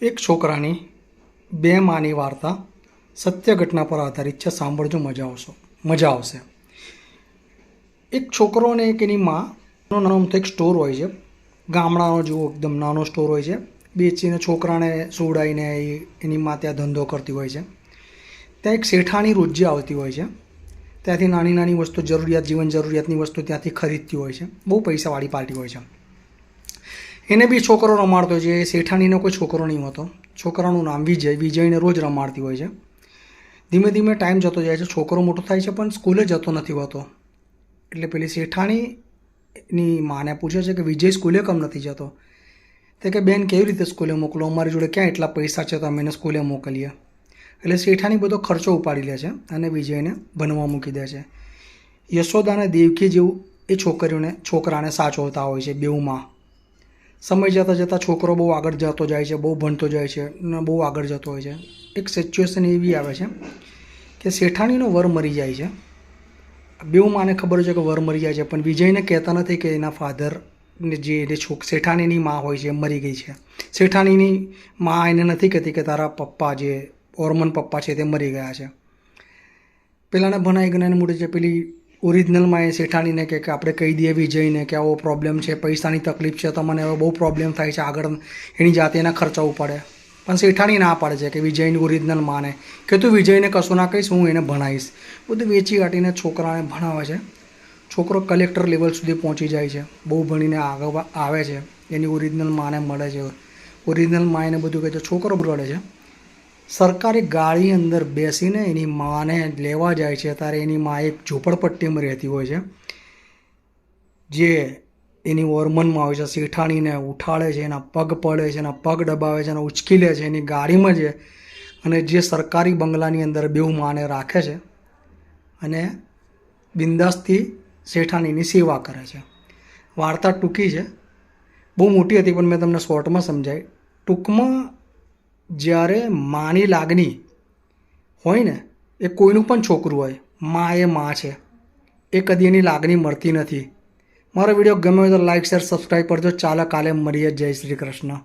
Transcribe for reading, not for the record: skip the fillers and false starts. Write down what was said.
એક છોકરાની બે માની વાર્તા સત્ય ઘટના પર આધારિત છે. સાંભળજો, મજા આવશે. એક છોકરો અને એક એની માનો નાનો એક સ્ટોર હોય છે. ગામડાનો જેવો એકદમ નાનો સ્ટોર હોય છે. બેચીને છોકરાને સોડાઈને એની મા ત્યાં ધંધો કરતી હોય છે. ત્યાં એક શેઠાણી રોજે આવતી હોય છે. ત્યાંથી નાની નાની વસ્તુ, જીવન જરૂરિયાતની વસ્તુ ત્યાંથી ખરીદતી હોય છે. બહુ પૈસાવાળી પાર્ટી હોય છે. એને બી છોકરો રમાડતો હોય છે. શેઠાણીનો કોઈ છોકરો નહીં હોતો. છોકરાનું નામ વિજયને રોજ રમાડતી હોય છે. ધીમે ધીમે ટાઈમ જતો જાય છે. છોકરો મોટો થાય છે પણ સ્કૂલે જતો નથી હોતો. એટલે પેલી શેઠાણીની માને પૂછે છે કે વિજય સ્કૂલે કેમ નથી જતો? તે કે બેન, કેવી રીતે સ્કૂલે મોકલો? અમારી જોડે ક્યાં એટલા પૈસા છે તો અમે એને સ્કૂલે મોકલીએ. એટલે શેઠાણી બધો ખર્ચો ઉપાડી લે છે અને વિજયને ભણવા મૂકી દે છે. યશોદા અને દેવકી જેવું એ છોકરાને સાચવતા હોય છે બેઉમાં. સમય જતાં જતાં છોકરો બહુ આગળ જતો જાય છે, બહુ ભણતો જાય છે અને બહુ આગળ જતો હોય છે. એક સિચ્યુએશન એવી આવે છે કે શેઠાણીનો વર મરી જાય છે. બેઉ માને ખબર છે કે વર મરી જાય છે, પણ વિજયને કહેતા નથી કે એના ફાધર જે શેઠાણીની માં હોય છે એ મરી ગઈ છે. શેઠાણીની માં એને નથી કહેતી કે તારા પપ્પા, જે ઓર્મન પપ્પા છે, તે મરી ગયા છે. પેલાને ભણાઈ ગણાને મોટી છે. પેલી ઓરિજિનલમાં એ શેઠાણીને કે આપણે કહી દઈએ વિજયને કે આવો પ્રોબ્લેમ છે, પૈસાની તકલીફ છે, તમને હવે બહુ પ્રોબ્લેમ થાય છે, આગળ એની જાતે એના ખર્ચા ઉપાડે. પણ શેઠાણી ના પાડે છે કે વિજયની ઓરિજિનલ માને કે તું વિજયને કશું ના કહીશ, હું એને ભણાવીશ. બધું વેચી કાઢીને છોકરાને ભણાવે છે. છોકરો કલેક્ટર લેવલ સુધી પહોંચી જાય છે. બહુ ભણીને આગળ આવે છે. એની ઓરિજિનલ માને મળે છે. ઓરિજિનલ મા એને બધું કહે છે. છોકરો રડે છે. સરકારી ગાડી અંદર બેસીને એની માને લેવા જાય છે ત્યારે એની મા એક ઝૂંપડપટ્ટીમાં રહેતી હોય છે, જે એની ઓરમનમાં હોય છે. શેઠાણીને ઉઠાડે છે, એના પગ પડે છે, એના પગ દબાવે છે, એને ઉચકી લે છે એની ગાડીમાં છે અને જે સરકારી બંગલાની અંદર બેઉ માને રાખે છે અને બિંદાસથી શેઠાણીની સેવા કરે છે. વાર્તા ટૂંકી છે, બહુ મોટી હતી પણ મેં તમને શોર્ટમાં સમજાવી. ટૂંકમાં જ્યારે માની લાગણી હોય ને, એ કોઈનું પણ છોકરું હોય, મા એ મા છે, એ કદી એની લાગણી મળતી નથી. મારો વિડીયો ગમે હોય તો લાઈક, શેર, સબસ્ક્રાઈબ કરજો. ચાલો કાલે મળીએ. જય શ્રી કૃષ્ણ.